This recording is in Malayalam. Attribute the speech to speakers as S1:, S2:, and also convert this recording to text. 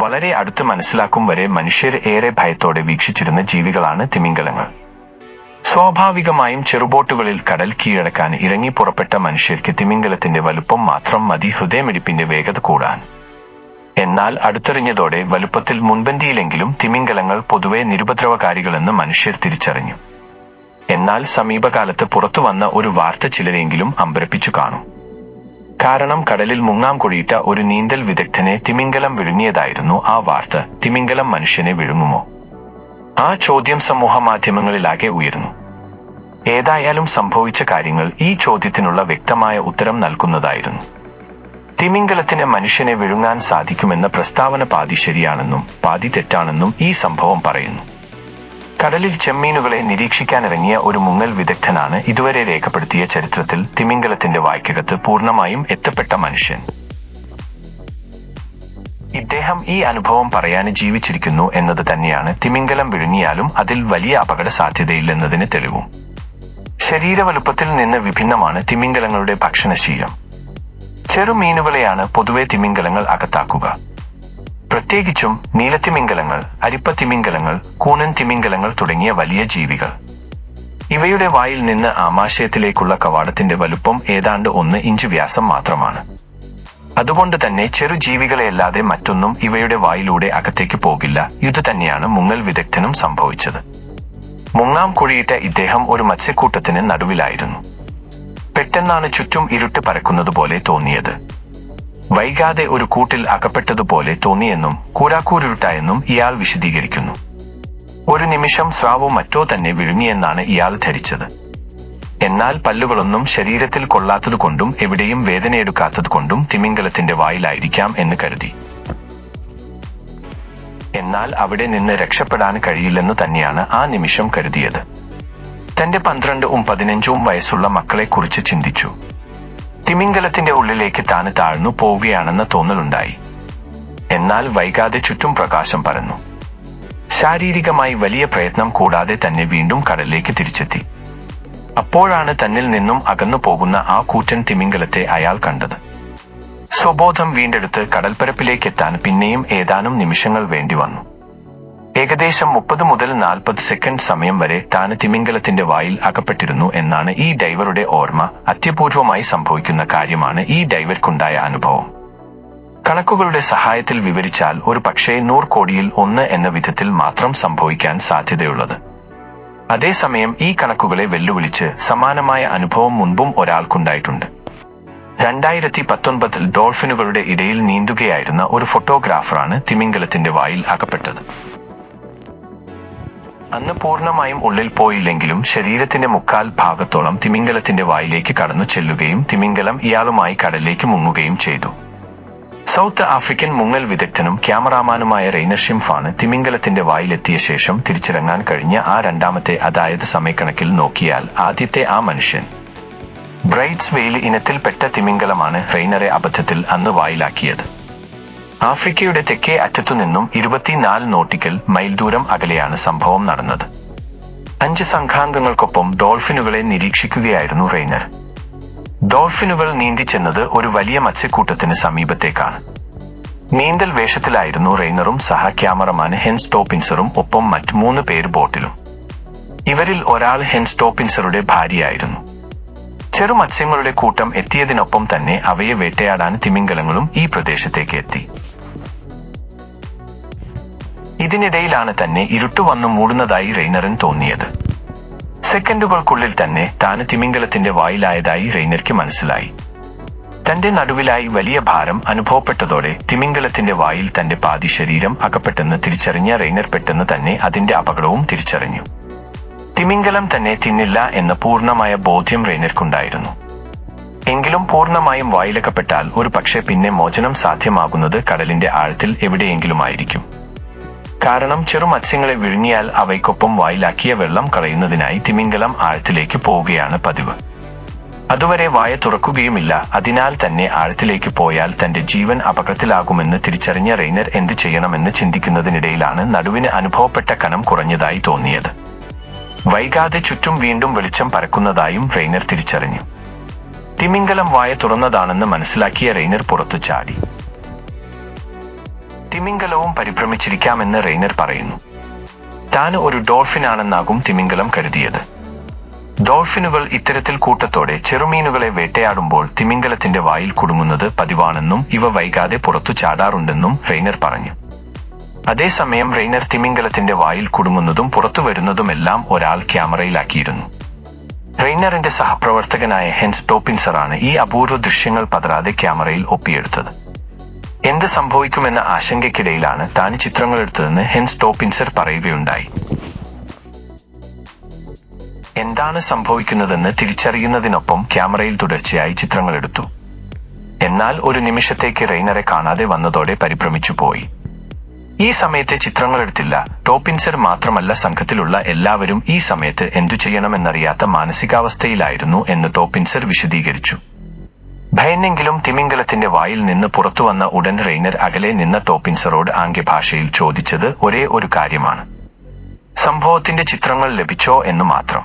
S1: വളരെ അടുത്ത് മനസ്സിലാക്കും വരെ മനുഷ്യർ ഏറെ ഭയത്തോടെ വീക്ഷിച്ചിരുന്ന ജീവികളാണ് തിമിംഗലങ്ങൾ. സ്വാഭാവികമായും ചെറുബോട്ടുകളിൽ കടൽ കീഴടക്കാൻ ഇറങ്ങി പുറപ്പെട്ട മനുഷ്യർക്ക് തിമിംഗലത്തിന്റെ വലുപ്പം മാത്രം മതി ഹൃദയമിടിപ്പിന്റെ വേഗത കൂടാൻ. എന്നാൽ അടുത്തെറിഞ്ഞതോടെ വലുപ്പത്തിൽ മുൻപന്തിയിലെങ്കിലും തിമിംഗലങ്ങൾ പൊതുവെ നിരുപദ്രവകാരികളെന്ന് മനുഷ്യർ തിരിച്ചറിഞ്ഞു. എന്നാൽ സമീപകാലത്ത് പുറത്തുവന്ന ഒരു വാർത്ത ചിലരെങ്കിലും അമ്പരപ്പിച്ചു കാണും. കാരണം കടലിൽ മുങ്ങാൻ കൊഴിയിട്ട ഒരു നീന്തൽ വിദഗ്ധനെ തിമിംഗലം വിഴുങ്ങിയതായിരുന്നു ആ വാർത്ത. തിമിംഗലം മനുഷ്യനെ വിഴുങ്ങുമോ? ആ ചോദ്യം സമൂഹ മാധ്യമങ്ങളിലാകെ ഉയർന്നു. ഏതായാലും സംഭവിച്ച കാര്യങ്ങൾ ഈ ചോദ്യത്തിനുള്ള വ്യക്തമായ ഉത്തരം നൽകുന്നതായിരുന്നു. തിമിംഗലത്തിന് മനുഷ്യനെ വിഴുങ്ങാൻ സാധിക്കുമെന്ന പ്രസ്താവന പാതി ശരിയാണെന്നും പാതി തെറ്റാണെന്നും ഈ സംഭവം പറയുന്നു. കടലിൽ ചെമ്മീനുകളെ നിരീക്ഷിക്കാനിറങ്ങിയ ഒരു മുങ്ങൽ വിദഗ്ധനാണ് ഇതുവരെ രേഖപ്പെടുത്തിയ ചരിത്രത്തിൽ തിമിംഗലത്തിന്റെ വായ്ക്കകത്ത് പൂർണ്ണമായും എത്തപ്പെട്ട മനുഷ്യൻ. ഇദ്ദേഹം ഈ അനുഭവം പറയാൻ ജീവിച്ചിരിക്കുന്നു എന്നത് തന്നെയാണ് തിമിംഗലം വിഴുങ്ങിയാലും അതിൽ വലിയ അപകട സാധ്യതയില്ലെന്നതിന് തെളിവും. ശരീരവലുപ്പത്തിൽ നിന്ന് വിഭിന്നമാണ് തിമിംഗലങ്ങളുടെ ഭക്ഷണശീലം. ചെറുമീനുകളെയാണ് പൊതുവെ തിമിംഗലങ്ങൾ അകത്താക്കുക. പ്രത്യേകിച്ചും നീലത്തിമിംഗലങ്ങൾ, അരിപ്പത്തിമിംഗലങ്ങൾ, കൂനൻ തിമിംഗലങ്ങൾ തുടങ്ങിയ വലിയ ജീവികൾ. ഇവയുടെ വായിൽ നിന്ന് ആമാശയത്തിലേക്കുള്ള കവാടത്തിന്റെ വലുപ്പം ഏതാണ്ട് 1 ഇഞ്ച് വ്യാസം മാത്രമാണ്. അതുകൊണ്ട് തന്നെ ചെറുജീവികളെയല്ലാതെ മറ്റൊന്നും ഇവയുടെ വായിലൂടെ അകത്തേക്ക് പോകില്ല. ഇതുതന്നെയാണ് മുങ്ങൽ വിദഗ്ധനും സംഭവിച്ചത്. മുങ്ങാം കുഴിയിട്ട ഇദ്ദേഹം ഒരു മത്സ്യക്കൂട്ടത്തിന് നടുവിലായിരുന്നു. പെട്ടെന്നാണ് ചുറ്റും ഇരുട്ട് പരക്കുന്നതുപോലെ തോന്നിയത്. വൈകാതെ ഒരു കൂട്ടിൽ അകപ്പെട്ടതുപോലെ തോന്നിയെന്നും കൂരാക്കൂരുട്ടായെന്നും ഇയാൾ വിശദീകരിക്കുന്നു. ഒരു നിമിഷം സ്രാവോ മറ്റോ തന്നെ വിഴുങ്ങിയെന്നാണ് ഇയാൾ ധരിച്ചത്. എന്നാൽ പല്ലുകളൊന്നും ശരീരത്തിൽ കൊള്ളാത്തതുകൊണ്ടും എവിടെയും വേദനയെടുക്കാത്തതുകൊണ്ടും തിമിംഗലത്തിന്റെ വായിലായിരിക്കാം എന്ന് കരുതി. എന്നാൽ അവിടെ നിന്ന് രക്ഷപ്പെടാൻ കഴിയില്ലെന്നു തന്നെയാണ് ആ നിമിഷം കരുതിയത്. തന്റെ 12ഉം 15ഉം വയസ്സുള്ള മക്കളെക്കുറിച്ച് ചിന്തിച്ചു. തിമിംഗലത്തിന്റെ ഉള്ളിലേക്ക് താന് താഴ്ന്നു പോവുകയാണെന്ന തോന്നലുണ്ടായി. എന്നാൽ വൈകാതെ ചുറ്റും പ്രകാശം പരന്നു. ശാരീരികമായി വലിയ പ്രയത്നം കൂടാതെ തന്നെ വീണ്ടും കടലിലേക്ക് തിരിച്ചെത്തി. അപ്പോഴാണ് തന്നിൽ നിന്നും അകന്നു പോകുന്ന ആ കൂറ്റൻ തിമിംഗലത്തെ അയാൾ കണ്ടത്. സ്വബോധം വീണ്ടെടുത്ത് കടൽപ്പരപ്പിലേക്കെത്താൻ പിന്നെയും ഏതാനും നിമിഷങ്ങൾ വേണ്ടി വന്നു. ഏകദേശം 30 മുതൽ 40 സെക്കൻഡ് സമയം വരെ താന് തിമിംഗലത്തിന്റെ വായിൽ അകപ്പെട്ടിരുന്നു എന്നാണ് ഈ ഡൈവറുടെ ഓർമ്മ. അത്യപൂർവമായി സംഭവിക്കുന്ന കാര്യമാണ് ഈ ഡൈവർക്കുണ്ടായ അനുഭവം. കണക്കുകളുടെ സഹായത്തിൽ വിവരിച്ചാൽ ഒരു പക്ഷേ 100 കോടിയിൽ 1 എന്ന വിധത്തിൽ മാത്രം സംഭവിക്കാൻ സാധ്യതയുള്ളത്. അതേസമയം ഈ കണക്കുകളെ വെല്ലുവിളിച്ച് സമാനമായ അനുഭവം മുൻപും ഒരാൾക്കുണ്ടായിട്ടുണ്ട്. 2019 ഡോൾഫിനുകളുടെ ഇടയിൽ നീന്തുകയായിരുന്ന ഒരു ഫോട്ടോഗ്രാഫറാണ് തിമിംഗലത്തിന്റെ വായിൽ അകപ്പെട്ടത്. അന്ന് പൂർണ്ണമായും ഉള്ളിൽ പോയില്ലെങ്കിലും ശരീരത്തിന്റെ 3/4 ഭാഗത്തോളം തിമിംഗലത്തിന്റെ വായിലേക്ക് കടന്നു ചെല്ലുകയും തിമിംഗലം ഇയാളുമായി കടലിലേക്ക് മുങ്ങുകയും ചെയ്തു. സൗത്ത് ആഫ്രിക്കൻ മുങ്ങൽ വിദഗ്ധനും ക്യാമറാമാനുമായ റെയ്നർ ഷിംഫാണ് തിമിംഗലത്തിന്റെ വായിലെത്തിയ ശേഷം തിരിച്ചിറങ്ങാൻ കഴിഞ്ഞ ആ രണ്ടാമത്തെ, അതായത് സമയക്കണക്കിൽ നോക്കിയാൽ ആദ്യത്തെ ആ മനുഷ്യൻ. ബ്രൈറ്റ്സ് വെയിൽ ഇനത്തിൽപ്പെട്ട തിമിംഗലമാണ് റെയ്നറെ അബദ്ധത്തിൽ അന്ന് വായിലാക്കിയത്. ആഫ്രിക്കയുടെ തെക്കേ അറ്റത്തുനിന്നും 24 നോട്ടിക്കൽ മൈൽ ദൂരം അകലെയാണ് സംഭവം നടന്നത്. 5 സംഘാംഗങ്ങൾക്കൊപ്പം ഡോൾഫിനുകളെ നിരീക്ഷിക്കുകയായിരുന്നു റെയ്നർ. ഡോൾഫിനുകൾ നീന്തിച്ചെന്നത് ഒരു വലിയ മത്സ്യക്കൂട്ടത്തിന് സമീപത്തേക്കാണ്. നീന്തൽ വേഷത്തിലായിരുന്നു റെയ്നറും സഹ ക്യാമറമാൻ ഹെൻസ് ടോപ്പിൻസറും ഒപ്പം മറ്റ് 3 പേര് ബോട്ടിലും. ഇവരിൽ ഒരാൾ ഹെൻസ് ടോപ്പിൻസറുടെ ഭാര്യയായിരുന്നു. ചെറു മത്സ്യങ്ങളുടെ കൂട്ടം എത്തിയതിനൊപ്പം തന്നെ അവയെ വേട്ടയാടാൻ തിമിംഗലങ്ങളും ഈ പ്രദേശത്തേക്ക് എത്തി. ഇതിനിടയിലാണ് തന്നെ ഇരുട്ടു വന്നു മൂടുന്നതായി റെയ്നറിന് തോന്നിയത്. സെക്കൻഡുകൾക്കുള്ളിൽ തന്നെ താന് തിമിംഗലത്തിന്റെ വായിലായതായി റെയ്നർക്ക് മനസ്സിലായി. തന്റെ നടുവിലായി വലിയ ഭാരം അനുഭവപ്പെട്ടതോടെ തിമിംഗലത്തിന്റെ വായിൽ തന്റെ പാതി ശരീരം അകപ്പെട്ടെന്ന് തിരിച്ചറിഞ്ഞ റെയ്നർ പെട്ടെന്ന് തന്നെ അതിന്റെ അപകടവും തിരിച്ചറിഞ്ഞു. തിമിംഗലം തന്നെ തിന്നില്ല എന്ന പൂർണ്ണമായ ബോധ്യം റെയ്നർക്കുണ്ടായിരുന്നു. എങ്കിലും പൂർണ്ണമായും വായിലകപ്പെട്ടാൽ ഒരു പക്ഷേ പിന്നെ മോചനം സാധ്യമാകുന്നത് കടലിന്റെ ആഴത്തിൽ എവിടെയെങ്കിലുമായിരിക്കും. കാരണം ചെറു മത്സ്യങ്ങളെ വിഴുങ്ങിയാൽ അവയ്ക്കൊപ്പം വായിലാക്കിയ വെള്ളം കളയുന്നതിനായി തിമിംഗലം ആഴത്തിലേക്ക് പോവുകയാണ് പതിവ്. അതുവരെ വായ തുറക്കുകയുമില്ല. അതിനാൽ തന്നെ ആഴത്തിലേക്ക് പോയാൽ തന്റെ ജീവൻ അപകടത്തിലാകുമെന്ന് തിരിച്ചറിഞ്ഞ റെയ്നർ എന്ത് ചെയ്യണമെന്ന് ചിന്തിക്കുന്നതിനിടയിലാണ് നടുവിന് അനുഭവപ്പെട്ട കനം കുറഞ്ഞതായി തോന്നിയത്. വൈകാതെ ചുറ്റും വീണ്ടും വെളിച്ചം പരക്കുന്നതായും റെയ്നർ തിരിച്ചറിഞ്ഞു. തിമിംഗലം വായ തുറന്നതാണെന്ന് മനസ്സിലാക്കിയ റെയ്നർ പുറത്തു ചാടി. തിമിംഗലവും പരിഭ്രമിച്ചിരിക്കാമെന്ന് റെയ്നർ പറയുന്നു. താൻ ഒരു ഡോൾഫിനാണെന്നാകും തിമിംഗലം കരുതിയത്. ഡോൾഫിനുകൾ ഇത്തരത്തിൽ കൂട്ടത്തോടെ ചെറുമീനുകളെ വേട്ടയാടുമ്പോൾ തിമിംഗലത്തിന്റെ വായിൽ കുടുങ്ങുന്നത് പതിവാണെന്നും ഇവ വൈകാതെ പുറത്തു ചാടാറുണ്ടെന്നും റെയ്നർ പറഞ്ഞു. അതേസമയം റെയ്നർ തിമിംഗലത്തിന്റെ വായിൽ കുടുങ്ങുന്നതും പുറത്തു വരുന്നതുമെല്ലാം ഒരാൾ ക്യാമറയിലാക്കിയിരുന്നു. റെയ്നറിന്റെ സഹപ്രവർത്തകനായ ഹെൻസ് ടോപ്പിൻസറാണ് ഈ അപൂർവ ദൃശ്യങ്ങൾ പതറാതെ ക്യാമറയിൽ ഒപ്പിയെടുത്തത്. എന്ത് സംഭവിക്കുമെന്ന ആശങ്കയ്ക്കിടയിലാണ് താൻ ചിത്രങ്ങളെടുത്തതെന്ന് ഹെൻസ് ടോപ്പിൻസർ പറയുകയുണ്ടായി. എന്താണ് സംഭവിക്കുന്നതെന്ന് തിരിച്ചറിയുന്നതിനൊപ്പം ക്യാമറയിൽ തുടർച്ചയായി ചിത്രങ്ങളെടുത്തു. എന്നാൽ ഒരു നിമിഷത്തേക്ക് റെയ്നറെ കാണാതെ വന്നതോടെ പരിഭ്രമിച്ചു പോയി. ഈ സമയത്ത് ചിത്രങ്ങളെടുത്തില്ല. ടോപ്പിൻസർ മാത്രമല്ല, സംഘത്തിലുള്ള എല്ലാവരും ഈ സമയത്ത് എന്തു ചെയ്യണമെന്നറിയാത്ത മാനസികാവസ്ഥയിലായിരുന്നു എന്ന് ടോപ്പിൻസർ വിശദീകരിച്ചു. ഭയന്നെങ്കിലും തിമിംഗലത്തിന്റെ വായിൽ നിന്ന് പുറത്തുവന്ന ഉടൻ റെയ്നർ അകലെ നിന്ന ടോപ്പിൻസറോട് ആംഗ്യഭാഷയിൽ ചോദിച്ചത് ഒരേ ഒരു കാര്യമാണ്: സംഭവത്തിന്റെ ചിത്രങ്ങൾ ലഭിച്ചോ എന്നു മാത്രം.